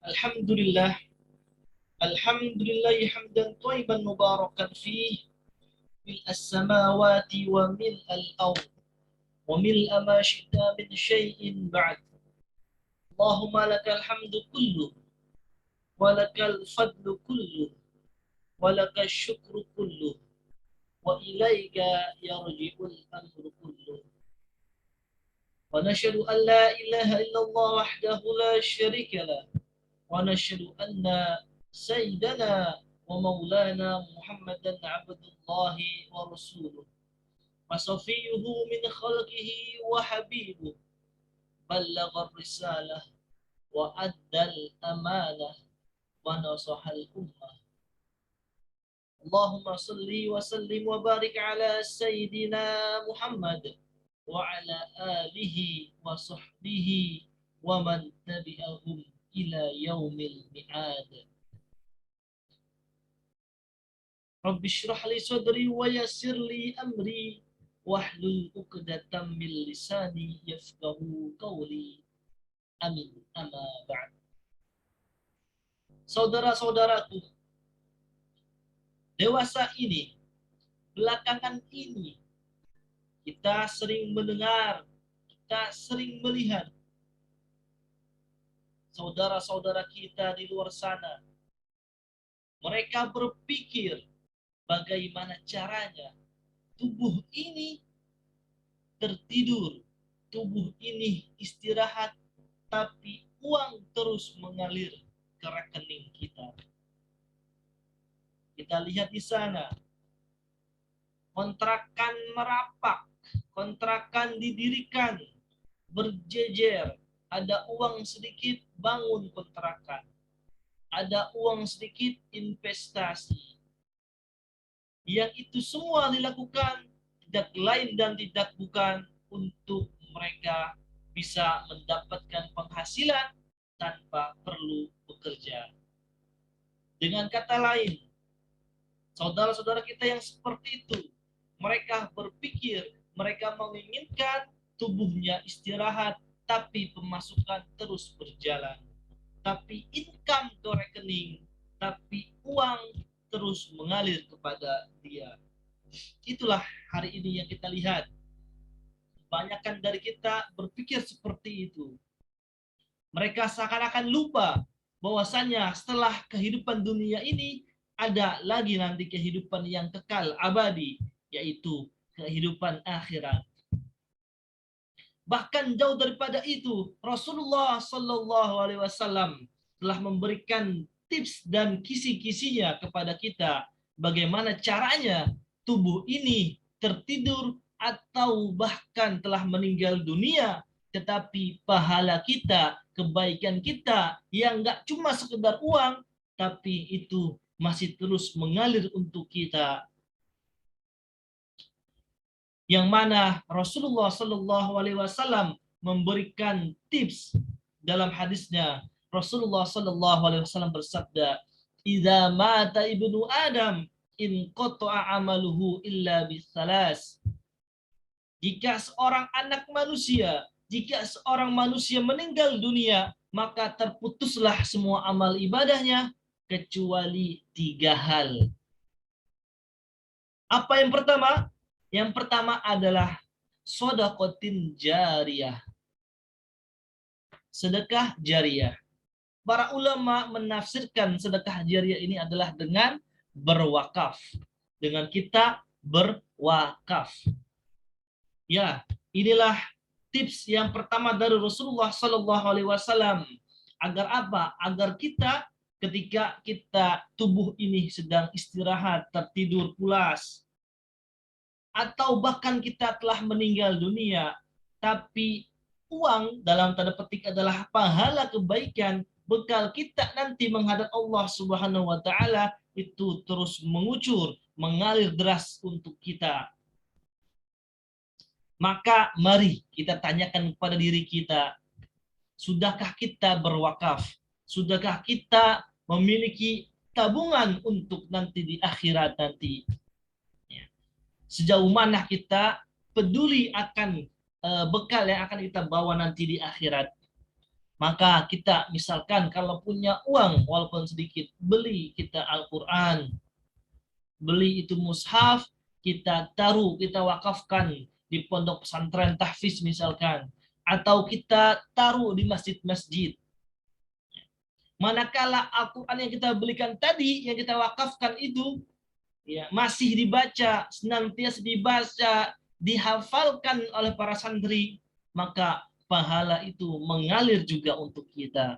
Alhamdulillah, Alhamdulillah hamdan thayyiban mubarakan fih, mil as-samawati wa mil al-ard, wa mil ma syi'ta min syai'in ba'd. Allahumma lakal hamdu kullu, wa lakal fadlu kullu, wa lakal syukru kullu, wa ilaika yarji'ul amru kullu. Wa nashhadu an la ilaha illallah wahdahu la syarika lah. ونشهد أن سيدنا ومولانا محمدا عبد الله ورسوله وصفيه من خلقه وحبيبه بلغ الرسالة وأدى الأمانة ونصح الأمة. اللهم صل وسلم وبارك على سيدنا محمد وعلى آله وصحبه ومن تبعهم ila yaumil mi'ad. Rabbi shrah li sadri wa yassir li amri wahlul 'uqdatam min lisani yafqahu qawli. Amin. Amma ba'd. Saudara-saudaraku, dewasa ini, belakangan ini kita sering mendengar, kita sering melihat saudara-saudara kita di luar sana. Mereka berpikir bagaimana caranya tubuh ini tertidur, tubuh ini istirahat, tapi uang terus mengalir ke rekening kita. Kita lihat di sana, kontrakan merapak, kontrakan didirikan, berjejer, ada uang sedikit bangun kontrakan, ada uang sedikit investasi. Yang itu semua dilakukan tidak lain dan tidak bukan untuk mereka bisa mendapatkan penghasilan tanpa perlu bekerja. Dengan kata lain, saudara-saudara kita yang seperti itu, mereka berpikir, mereka menginginkan tubuhnya istirahat, tapi pemasukan terus berjalan. Tapi income ke rekening, tapi uang terus mengalir kepada dia. Itulah hari ini yang kita lihat. Kebanyakan dari kita berpikir seperti itu. Mereka seakan-akan lupa bahwasannya setelah kehidupan dunia ini ada lagi nanti kehidupan yang kekal abadi, yaitu kehidupan akhirat. Bahkan jauh daripada itu, Rasulullah Shallallahu Alaihi Wasallam telah memberikan tips dan kisi-kisinya kepada kita bagaimana caranya tubuh ini tertidur atau bahkan telah meninggal dunia, tetapi pahala kita, kebaikan kita yang nggak cuma sekedar uang, tapi itu masih terus mengalir untuk kita. Yang mana Rasulullah Shallallahu Alaihi Wasallam memberikan tips dalam hadisnya. Rasulullah Shallallahu Alaihi Wasallam bersabda, "Idza mata ibnu Adam, in qata'a amaluhu illa bisalas." Jika seorang anak manusia, jika seorang manusia meninggal dunia, maka terputuslah semua amal ibadahnya kecuali 3 hal. Apa yang pertama? Yang pertama adalah shadaqatin jariyah. Sedekah jariyah. Para ulama menafsirkan sedekah jariyah ini adalah dengan berwakaf. Dengan kita berwakaf. Ya, inilah tips yang pertama dari Rasulullah Sallallahu Alaihi Wasallam. Agar apa? Agar kita ketika kita tubuh ini sedang istirahat, tertidur pulas, atau bahkan kita telah meninggal dunia, tapi uang dalam tanda petik adalah pahala kebaikan, bekal kita nanti menghadap Allah Subhanahu wa taala itu terus mengucur, mengalir deras untuk kita. Maka mari kita tanyakan kepada diri kita, sudahkah kita berwakaf? Sudahkah kita memiliki tabungan untuk nanti di akhirat nanti? Sejauh mana kita peduli akan bekal yang akan kita bawa nanti di akhirat. Maka kita misalkan kalau punya uang walaupun sedikit, beli kita Al-Quran, beli itu mushaf, kita taruh, kita wakafkan di pondok pesantren tahfiz misalkan, atau kita taruh di masjid-masjid. Manakala Al-Quran yang kita belikan tadi, yang kita wakafkan itu, ya masih dibaca, senantiasa dibaca, dihafalkan oleh para santri, maka pahala itu mengalir juga untuk kita.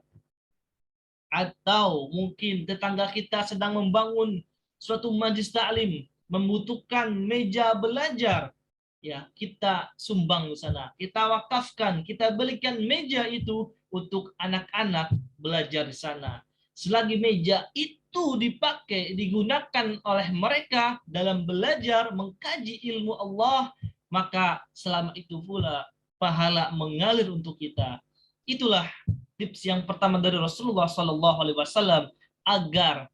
Atau mungkin tetangga kita sedang membangun suatu majlis taklim, membutuhkan meja belajar, ya kita sumbang di sana, kita wakafkan, kita belikan meja itu untuk anak-anak belajar di sana. Selagi meja itu dipakai, digunakan oleh mereka dalam belajar mengkaji ilmu Allah, maka selama itu pula pahala mengalir untuk kita. Itulah tips yang pertama dari Rasulullah Sallallahu Alaihi Wasallam, agar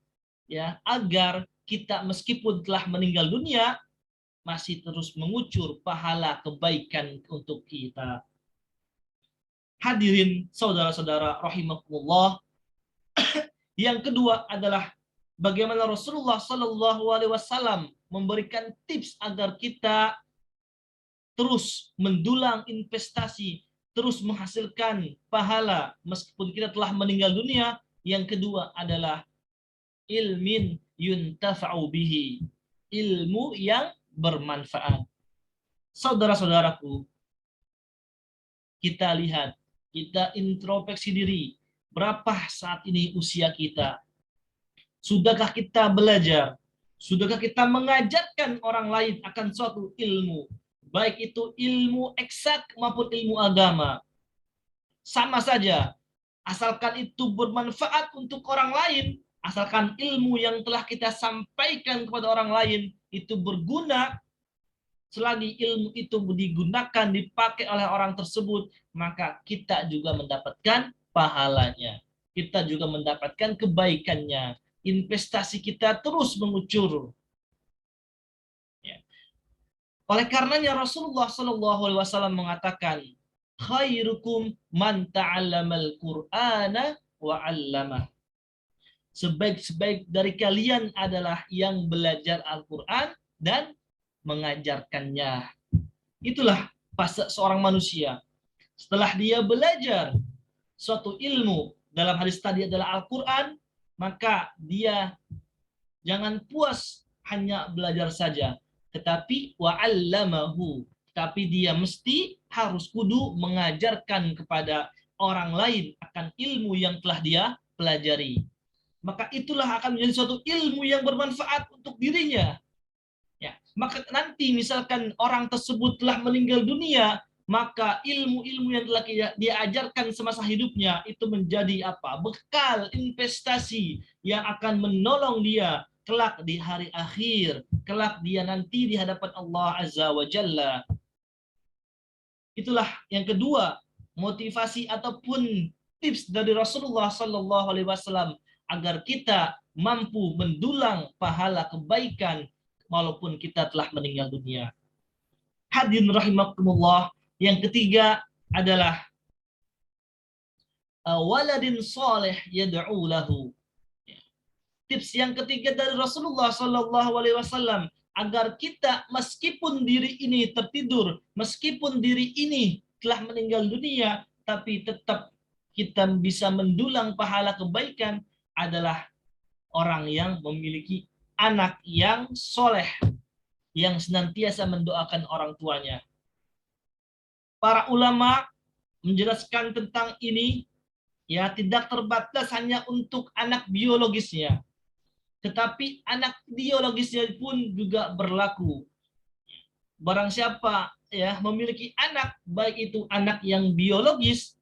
kita meskipun telah meninggal dunia masih terus mengucur pahala kebaikan untuk kita. Hadirin saudara-saudara rahimakumullah. Yang kedua adalah bagaimana Rasulullah Sallallahu Alaihi Wasallam memberikan tips agar kita terus mendulang investasi, terus menghasilkan pahala meskipun kita telah meninggal dunia. Yang kedua adalah ilmin yuntafa'u bihi, ilmu yang bermanfaat. Saudara-saudaraku, kita lihat, kita introspeksi diri, berapa saat ini usia kita? Sudahkah kita belajar? Sudahkah kita mengajarkan orang lain akan suatu ilmu? Baik itu ilmu eksak maupun ilmu agama. Sama saja, asalkan itu bermanfaat untuk orang lain, asalkan ilmu yang telah kita sampaikan kepada orang lain itu berguna, selagi ilmu itu digunakan, dipakai oleh orang tersebut, maka kita juga mendapatkan pahalanya. Kita juga mendapatkan kebaikannya. Investasi kita terus mengucur. Ya. Oleh karenanya Rasulullah SAW mengatakan, khairukum man ta'allamal Qur'ana wa 'allamah. Sebaik-sebaik dari kalian adalah yang belajar Al-Quran dan mengajarkannya. Itulah fase seorang manusia. Setelah dia belajar suatu ilmu, dalam hadis tadi adalah Al-Quran, maka dia jangan puas hanya belajar saja, tetapi wa'allamahu, tapi dia mesti harus kudu mengajarkan kepada orang lain akan ilmu yang telah dia pelajari. Maka itulah akan menjadi suatu ilmu yang bermanfaat untuk dirinya. Ya, maka nanti misalkan orang tersebut telah meninggal dunia, maka ilmu-ilmu yang telah dia ajarkan semasa hidupnya itu menjadi apa? Bekal investasi yang akan menolong dia kelak di hari akhir, kelak dia nanti di hadapan Allah Azza wa Jalla. Itulah yang kedua, motivasi ataupun tips dari Rasulullah Sallallahu Alaihi Wasallam agar kita mampu mendulang pahala kebaikan walaupun kita telah meninggal dunia. Hadirin rahimakumullah, yang ketiga adalah waladin salih yad'u lahu. Tips yang ketiga dari Rasulullah Sallallahu Alaihi Wasallam agar kita meskipun diri ini tertidur, meskipun diri ini telah meninggal dunia, tapi tetap kita bisa mendulang pahala kebaikan adalah orang yang memiliki anak yang soleh, yang senantiasa mendoakan orang tuanya. Para ulama menjelaskan tentang ini, ya tidak terbatas hanya untuk anak biologisnya, tetapi anak biologisnya pun juga berlaku. Barang siapa ya memiliki anak, baik itu anak yang biologis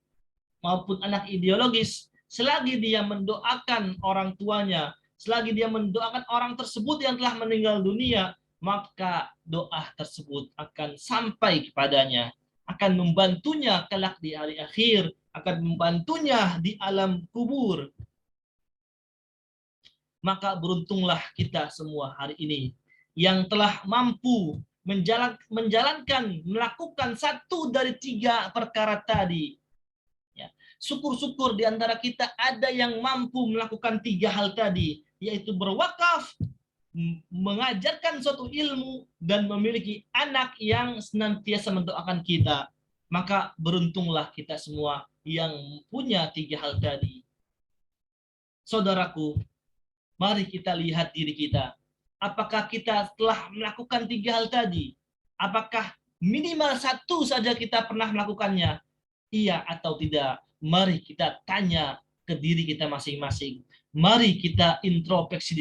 maupun anak ideologis, selagi dia mendoakan orang tuanya, selagi dia mendoakan orang tersebut yang telah meninggal dunia, maka doa tersebut akan sampai kepadanya, akan membantunya kelak di hari akhir, akan membantunya di alam kubur. Maka beruntunglah kita semua hari ini yang telah mampu menjalankan, melakukan satu dari tiga perkara tadi. Ya. Syukur-syukur di antara kita ada yang mampu melakukan 3 hal tadi, yaitu berwakaf, mengajarkan suatu ilmu, dan memiliki anak yang senantiasa mendoakan kita. Maka beruntunglah kita semua yang punya 3 hal tadi. Saudaraku, mari kita lihat diri kita. Apakah kita telah melakukan 3 hal tadi? Apakah minimal 1 saja kita pernah melakukannya? Iya atau tidak? Mari kita tanya ke diri kita masing-masing. Mari kita introspeksi diri